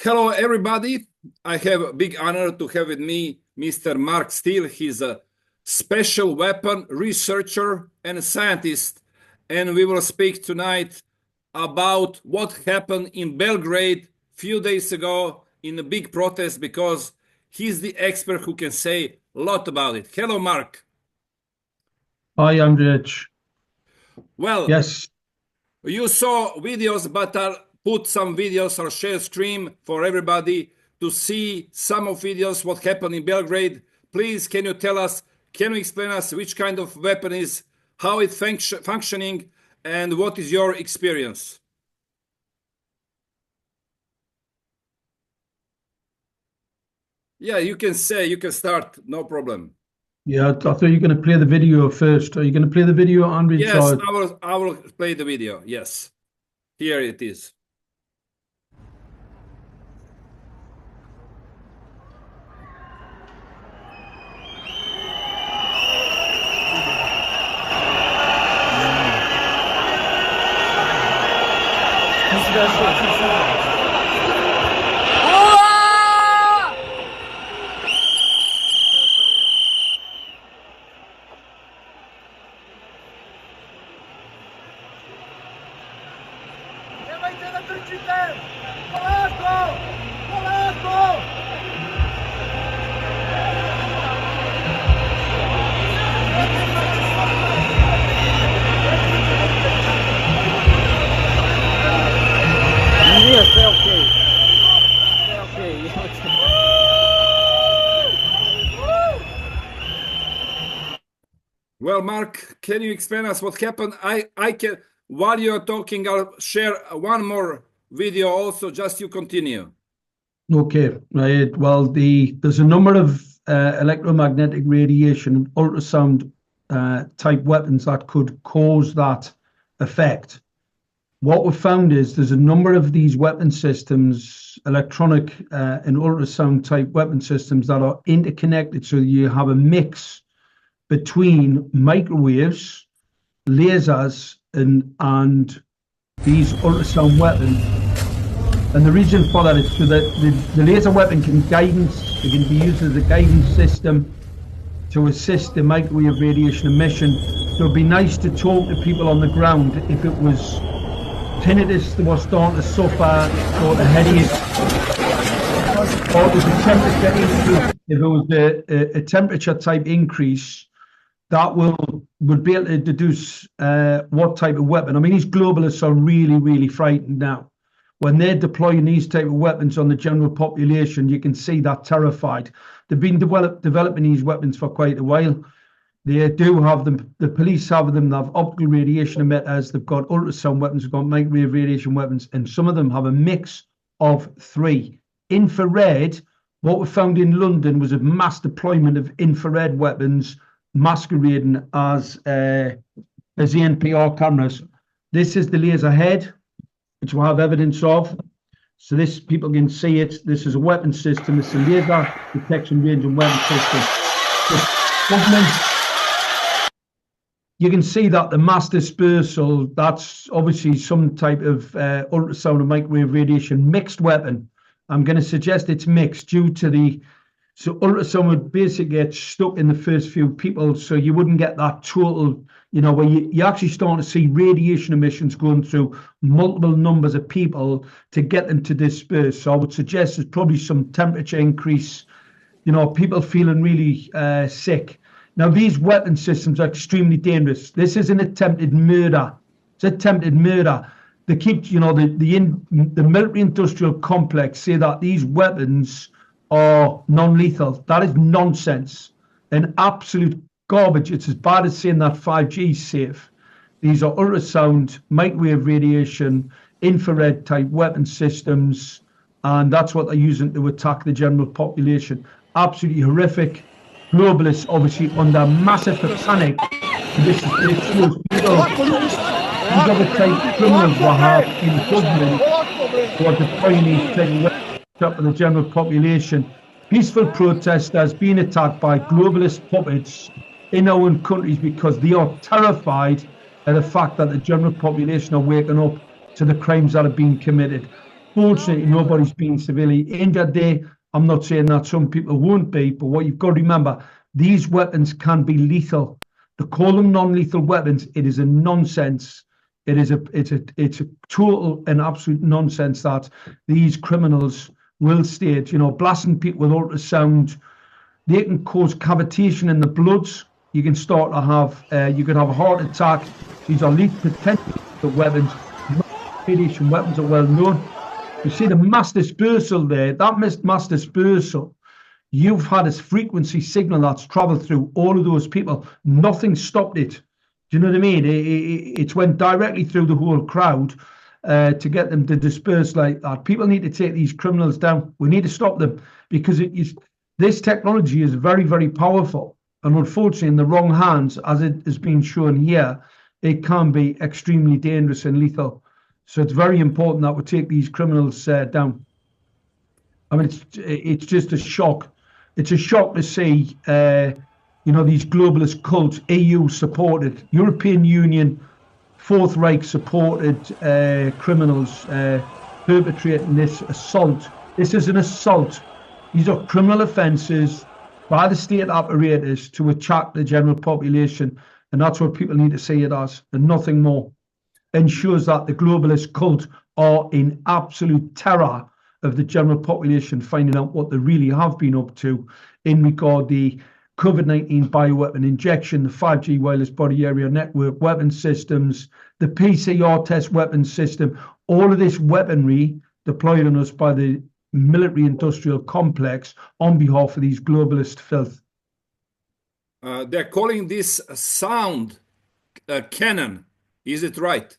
Hello, everybody. I have a big honor to have with me Mr. Mark Steele. He's a special weapon researcher and scientist, and we will speak tonight about what happened in Belgrade a few days ago in a big protest because he's the expert who can say a lot about it. Hello, Mark. Hi, Andrej. Well, Yes. you saw videos, but I'll put some videos or share screen for everybody to see some of videos what happened in Belgrade. Please, can you tell us, can you explain us which kind of weapon is, how it's functioning, and what is your experience? Yeah, you can say, you can start, no problem. Yeah, I thought you were going to play the video first. Are you going to play the video, Andrej? Yes, I will play the video. Yes, here it is. Well, Mark, can you explain us what happened? I can, while you're talking, I'll share one more video also, just you continue. Okay, right. Well, there's a number of electromagnetic radiation, ultrasound type weapons that could cause that effect. What we've found is there's a number of these weapon systems, electronic and ultrasound type weapon systems that are interconnected. So you have a mix between microwaves, lasers, and these ultrasound weapons. And the reason for that is so that the laser weapon can guidance, it can be used as a guidance system to assist the microwave radiation emission. So it'd be nice to talk to people on the ground if it was tinnitus that was starting to suffer, or the headache, or it was a temperature increase. If it was a temperature type increase, that would be able to deduce what type of weapon. I mean, these globalists are really, really frightened now. When they're deploying these type of weapons on the general population, you can see that terrified. They've been developing these weapons for quite a while. They do have them. The police have them. They have optical radiation emitters. They've got ultrasound weapons. They've got microwave radiation weapons, and some of them have a mix of three. Infrared. What we found in London was a mass deployment of infrared weapons masquerading as NPR cameras. This is the laser head, which we have evidence of. So this, people can see it. This is a weapon system. It's a laser detection range and weapon system. You can see that the mass dispersal, that's obviously some type of ultrasound and microwave radiation mixed weapon. I'm going to suggest it's mixed due to so ultrasound would basically get stuck in the first few people, so you wouldn't get that total, where you actually start to see radiation emissions going through multiple numbers of people to get them to disperse. So I would suggest there's probably some temperature increase, people feeling really sick. Now, these weapon systems are extremely dangerous. This is an attempted murder. It's attempted murder. They keep, the military industrial complex say that these weapons are non-lethal. That is nonsense and absolute garbage. It's as bad as saying that 5G is safe. These are ultrasound, microwave radiation, infrared type weapon systems, and that's what they're using to attack the general population. Absolutely horrific. Globalists obviously under massive panic. This shows people, these other type criminals we have in government who are deploying these type of weapons of the general population. Peaceful protesters being attacked by globalist puppets in our own countries because they are terrified at the fact that the general population are waking up to the crimes that are being committed. Fortunately, nobody's been severely injured there. I'm not saying that some people won't be, but what you've got to remember, these weapons can be lethal. To call them non-lethal weapons, it is a nonsense. It's a total and absolute nonsense that these criminals will state, blasting people with ultrasound. They can cause cavitation in the bloods. You can start to have, you can have a heart attack. These are potential weapons. Radiation weapons are well known. You see the mass dispersal there, that mass dispersal, you've had a frequency signal that's traveled through all of those people. Nothing stopped it. Do you know what I mean? It went directly through the whole crowd to get them to disperse like that. People need to take these criminals down. We need to stop them because this technology is very, very powerful. And unfortunately, in the wrong hands, as it has been shown here, it can be extremely dangerous and lethal. So it's very important that we take these criminals down. I mean, it's just a shock. It's a shock to see these globalist cults, EU supported, European Union, Fourth Reich supported criminals perpetrating this assault. This is an assault. These are criminal offences by the state apparatus to attack the general population. And that's what people need to see it as, and nothing more. Ensures that the globalist cult are in absolute terror of the general population, finding out what they really have been up to in regard the COVID-19 bioweapon injection, the 5G wireless body area network weapon systems, the PCR test weapon system, all of this weaponry deployed on us by the military industrial complex on behalf of these globalist filth. They're calling this sound cannon. Is it right?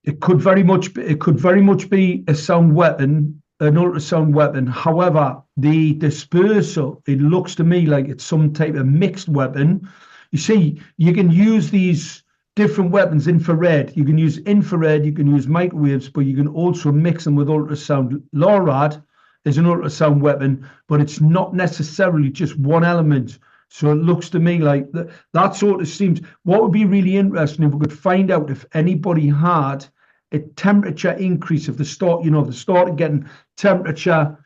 It could very much be a sound weapon, an ultrasound weapon. However, the dispersal, it looks to me like it's some type of mixed weapon. You see, you can use these different weapons, infrared. You can use infrared, you can use microwaves, but you can also mix them with ultrasound. LORAD is an ultrasound weapon, but it's not necessarily just one element. So it looks to me like that sort of seems. What would be really interesting if we could find out if anybody had a temperature increase, if they started getting temperature,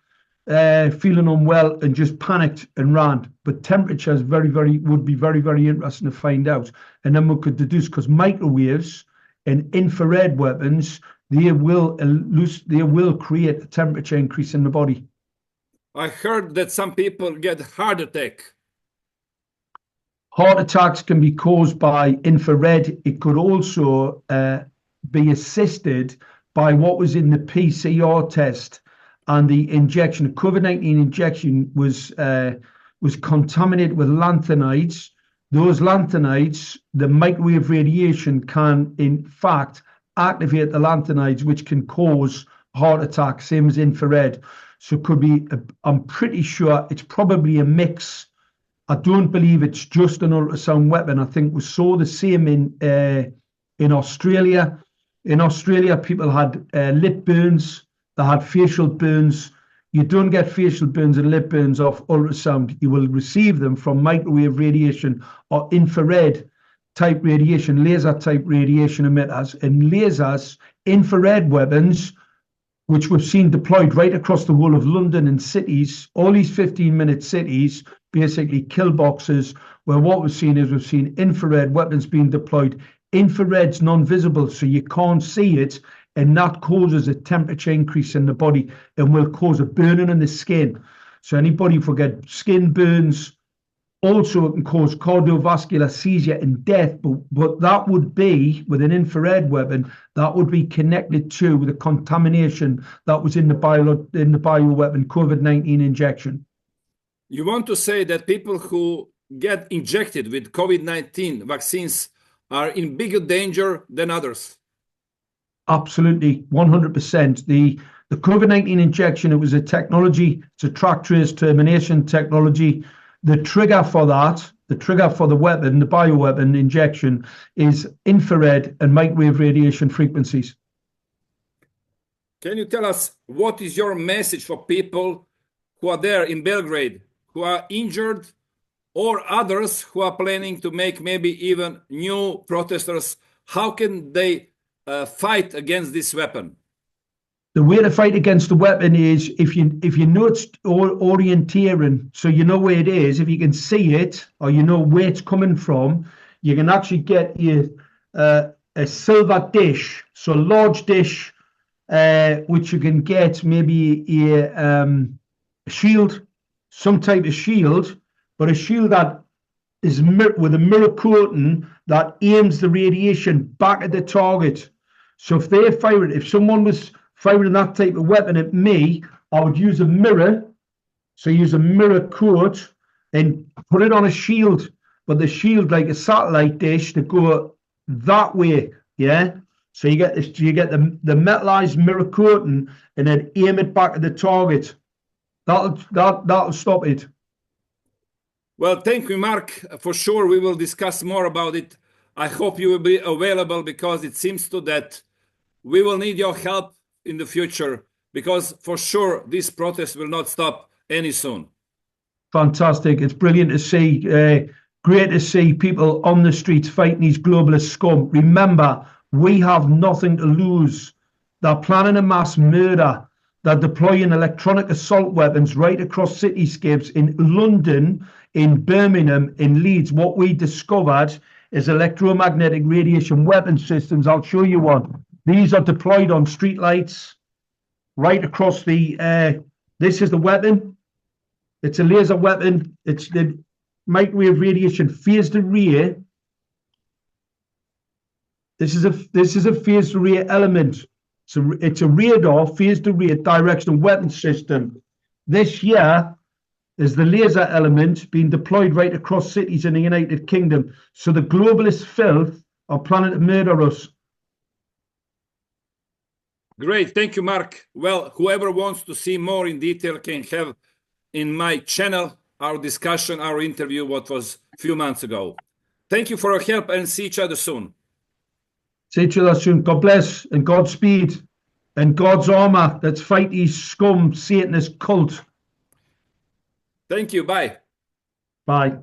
feeling unwell and just panicked and ran. But temperature is would be very, very interesting to find out. And then we could deduce, because microwaves and infrared weapons, they will create a temperature increase in the body. I heard that some people get heart attack. Heart attacks can be caused by infrared. It could also be assisted by what was in the PCR test and the injection. The COVID-19 injection was contaminated with lanthanides. Those lanthanides, the microwave radiation can in fact activate the lanthanides, which can cause heart attack, same as infrared. So it could be, I'm pretty sure it's probably a mix. I don't believe it's just an ultrasound weapon. I think we saw the same in Australia. In Australia, people had lip burns. They had facial burns. You don't get facial burns and lip burns off ultrasound. You will receive them from microwave radiation or infrared type radiation, laser type radiation emitters. And lasers, infrared weapons, which we've seen deployed right across the whole of London and cities, all these 15-minute cities, basically kill boxes, where what we've seen infrared weapons being deployed. Infrared's non-visible, so you can't see it, and that causes a temperature increase in the body and will cause a burning in the skin. So anybody forget skin burns. Also, it can cause cardiovascular seizure and death, but that would be, with an infrared weapon, that would be connected to the contamination that was in the bioweapon COVID-19 injection. You want to say that people who get injected with COVID-19 vaccines are in bigger danger than others? Absolutely, 100%. The COVID-19 injection, it was a technology, it's a track trace termination technology. The trigger for that, the trigger for the weapon, the bioweapon injection, is infrared and microwave radiation frequencies. Can you tell us what is your message for people who are there in Belgrade, who are injured, or others who are planning to make maybe even new protesters? How can they fight against this weapon? The way to fight against the weapon is if you know it's orienteering, so you know where it is. If you can see it or you know where it's coming from, you can actually get a silver dish, so a large dish, which you can get maybe a shield, some type of shield, but a shield that is with a mirror coating that aims the radiation back at the target. So if they fire it, if someone was firing that type of weapon at me, I would use a mirror. So use a mirror coat and put it on a shield, but the shield like a satellite dish to go that way. Yeah. So you get this, you get the metallized mirror coating and then aim it back at the target. That'll stop it. Well, thank you, Mark. For sure, we will discuss more about it. I hope you will be available because it seems to that we will need your help in the future because for sure this protest will not stop any soon. Fantastic. It's brilliant to see. Great to see people on the streets fighting these globalist scum. Remember, we have nothing to lose. They're planning a mass murder. They're deploying electronic assault weapons right across cityscapes in London, in Birmingham, in Leeds. What we discovered is electromagnetic radiation weapon systems. I'll show you one. These are deployed on streetlights right across the... this is the weapon. It's a laser weapon. It's the microwave radiation phased array. This is a phased array element. So it's a radar phased array directional weapon system. This here is the laser element being deployed right across cities in the United Kingdom. So the globalist filth are planning to murder us. Great. Thank you, Mark. Well, whoever wants to see more in detail can have in my channel our discussion, our interview, what was a few months ago. Thank you for your help and see each other soon. See each other soon. God bless and Godspeed and God's armor. Let's fight these scum Satanist cult. Thank you. Bye. Bye.